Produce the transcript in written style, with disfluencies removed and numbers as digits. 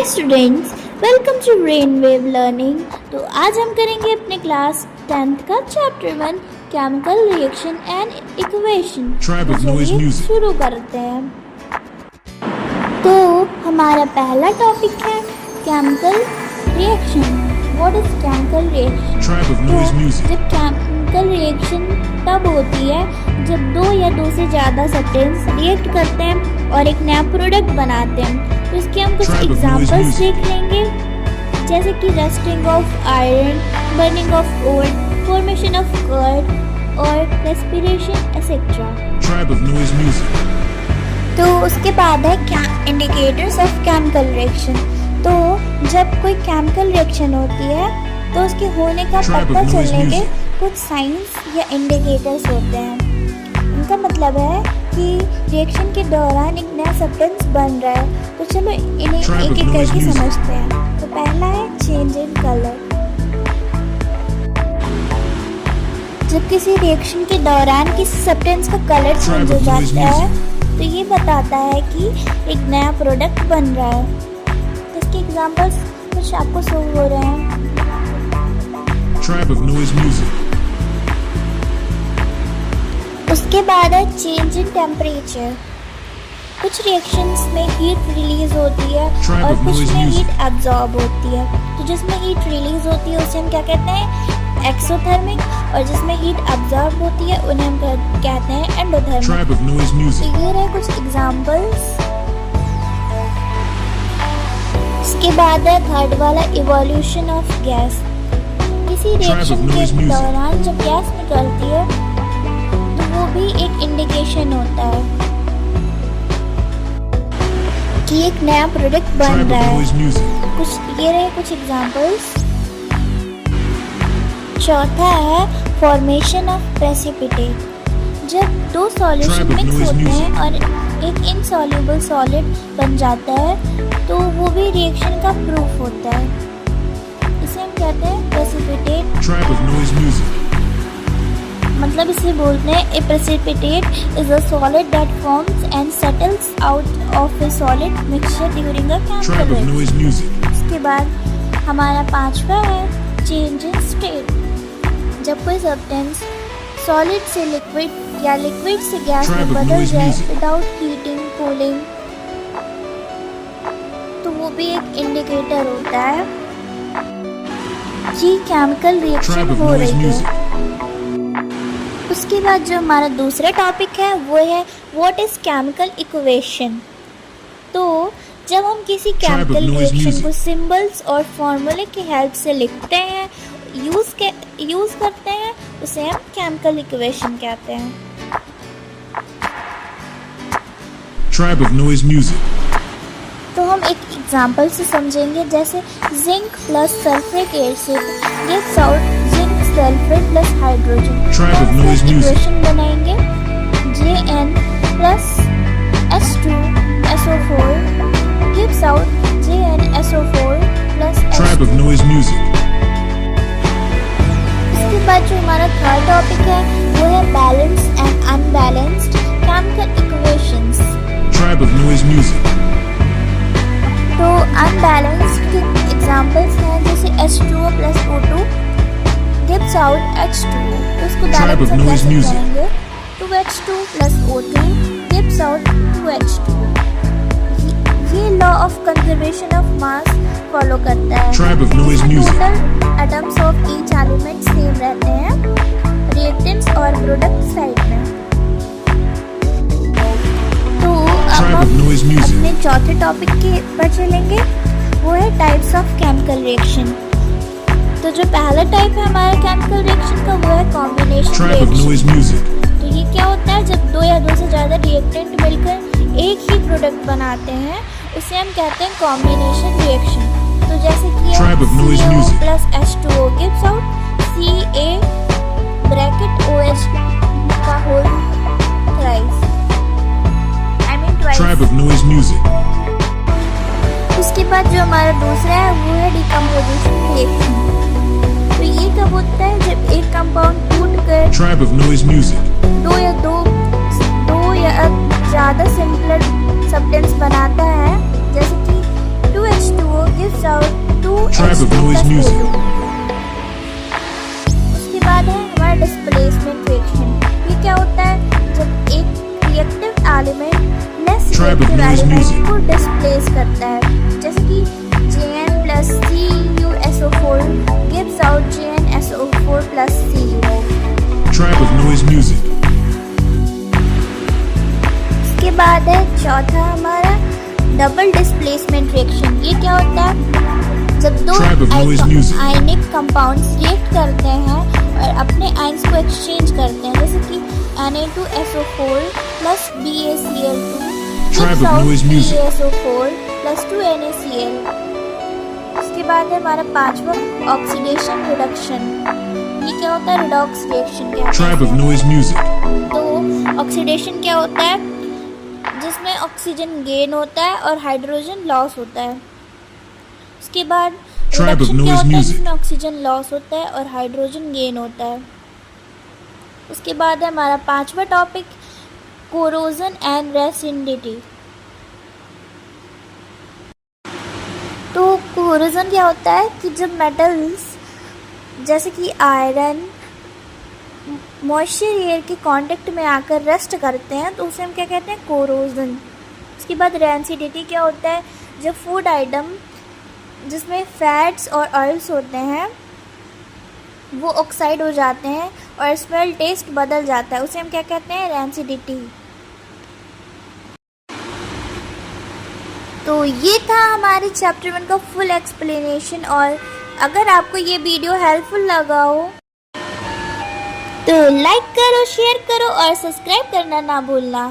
Hi students, welcome to Rainwave learning. तो आज हम करेंगे अपने क्लास 10th का chapter 1 chemical reaction and equation. चलिए शुरू करते हैं। तो हमारा पहला टॉपिक है chemical reaction. What is chemical reaction? जब केमिकल रिएक्शन तब होती है जब दो या दो से ज़्यादा सब्सटेंस रिएक्ट करते हैं और एक नया प्रोडक्ट बनाते हैं। तो इसके हम कुछ एग्जांपल्स देख लेंगे, जैसे कि rusting of iron, burning of ore, formation of curd और रेस्पिरेशन एक्सेट्रा। तो उसके बाद है क्या इंडिकेटर्स ऑफ केमिकल रिएक्शन। तो जब कोई केमिकल रिएक्शन होती है तो उसके होने का पता चलने के कुछ साइंस या इंडिकेटर्स होते हैं। इनका मतलब है कि रिएक्शन के दौरान एक नया सब्सटेंस बन रहा है। तो चलो इन्हें एक एक करके समझते हैं। तो पहला है चेंज इन कलर। जब किसी रिएक्शन के दौरान किसी सब्सटेंस का कलर चेंज हो जाता है तो ये बताता है कि एक नया प्रोडक्ट बन रहा है। तो इसके एग्जांपल्स कुछ आपको शो हो रहे हैं। उसके बाद है चेंज इन टेम्परेचर। कुछ रिएक्शंस में हीट रिलीज होती है और कुछ में हीट एब्जॉर्ब होती है। तो जिसमें हीट रिलीज होती है उसे हम क्या कहते हैं? एक्सोथर्मिक। और जिसमें हीट एब्जॉर्ब होती है उन्हें हम कहते हैं एंडोथर्मिक। तो ये रहे कुछ एग्जांपल्स। इसके बाद है थर्ड वाला इवोल्यूशन ऑफ गैस। किसी रिएक्शन के दौरान जब गैस निकलती है तो वो भी एक इंडिकेशन होता है कि एक नया प्रोडक्ट बन रहा है। कुछ ये रहे कुछ एग्जांपल्स। चौथा है फॉर्मेशन ऑफ प्रेसिपिटेट। जब दो सॉल्यूशन मिक्स होते हैं और एक इनसॉल्युबल सॉलिड बन जाता है तो वो भी रिएक्शन का प्रूफ होता है। इसे हम कहते हैं प्रेसिपिटेट। मतलब इसे बोलते हैं a precipitate is a solid that forms and settles out of a solid mixture during a chemical reaction. इसके बाद हमारा पांचवा है चेंज इन स्टेट। जब कोई सब्सटेंस सॉलिड से लिक्विड या लिक्विड से गैस में बदल जाए विदाउट हीटिंग कूलिंग तो वो भी एक इंडिकेटर होता है कि केमिकल रिएक्शन हो रही है। उसके बाद जो हमारा दूसरा टॉपिक है वो है व्हाट इज केमिकल इक्वेशन। तो जब हम किसी केमिकल रिएक्शन को सिंबल्स और फॉर्मूले की हेल्प से लिखते हैं, यूज करते हैं, उसे हम केमिकल इक्वेशन कहते हैं। तो हम एक एग्जांपल से समझेंगे, जैसे zinc plus sulphuric acid gives out zinc sulphate plus hydrogen. Equation बनाएंगे Zn plus H2SO4 gives out ZnSO4 plus H2। इसके बाद जो हमारा थर्ड टॉपिक है वो है balanced and unbalanced chemical equations. तो अनबैलेंस्ड के एग्जांपल्स हैं जैसे H2O plus O2 gives out H2O। तो उसको बैलेंस कैसे करेंगे? 2H2 plus O2 gives out 2H2। ये law of conservation of mass follow करता है। Total atoms of each element same रहते हैं रिएक्टेंट्स और प्रोडक्ट साइड में। तो अब हम अपने चौथे टॉपिक के पर चलेंगे, वो है टाइप्स ऑफ केमिकल रिएक्शन। तो जो पहला टाइप है हमारे केमिकल रिएक्शन का वो है कॉम्बिनेशन रिएक्शन। तो ये क्या होता है? जब दो या दो से ज़्यादा रिएक्टेंट मिलकर एक ही प्रोडक्ट बनाते हैं उसे हम कहते हैं कॉम्बिनेशन रिएक्शन। तो जैसे कि CO plus H2O gives out Ca bracket OH का whole thrice, I mean twice। उसके बाद जो हमारा दूसरा है वो है डिकम्पोजिशन रिएक्शन। तो ये कब होता है? जब एक कंपाउंड टूटकर दो या ज़्यादा सिंपलर सब्सटेंस बनाता है, जैसे कि 2H2O उसके बाद है हमारा डिस्प्लेसमेंट रिएक्शन। ये क्या होता है? जब एक reactive element less reactive element को डिस्प्लेस करता है, जैसे कि Jn plus CuSO4 gives out JnSO4 plus Cu। Tribe of noise music। इसके बाद है चौथा हमारा डबल डिस्प्लेसमेंट रिएक्शन। ये क्या होता है? जब दो आयनिक कंपाउंड्स रिएक्ट करते हैं और अपने आयंस को एक्सचेंज करते हैं, जैसे कि Na2SO4 plus BaCl2 gives out PaSO4 plus 2NaCl। उसके बाद है हमारा पांचवा ऑक्सीडेशन रिडक्शन। ये क्या होता है? रिडॉक्स रिएक्शन क्या है? तो ऑक्सीडेशन क्या होता है? जिसमें ऑक्सीजन गेन होता है और हाइड्रोजन लॉस होता है। उसके बाद रिडक्शन क्या होता है? जिसमें ऑक्सीजन लॉस होता है और हाइड्रोजन गेन होता है। उसके बाद है हमारा पांचवा टॉपिक कोरोजन एंड रेसिडिटी। तो कोरोजन क्या होता है कि जब मेटल्स जैसे कि आयरन मॉइस्चर एयर के कांटेक्ट में आकर रस्ट करते हैं तो उसे हम क्या कहते हैं? कोरोजन। उसके बाद रेसिडिटी क्या होता है? जब फूड आइटम जिसमें फैट्स और ऑयल्स होते हैं वो ऑक्साइड हो जाते हैं और स्मेल टेस्ट बदल जाता है, उसे हम क्या कहते हैं? रेसिडिटी। तो ये था हमारे चैप्टर 1 का फुल एक्सप्लेनेशन। और अगर आपको ये वीडियो हेल्पफुल लगा हो तो लाइक करो, शेयर करो और सब्सक्राइब करना ना भूलना।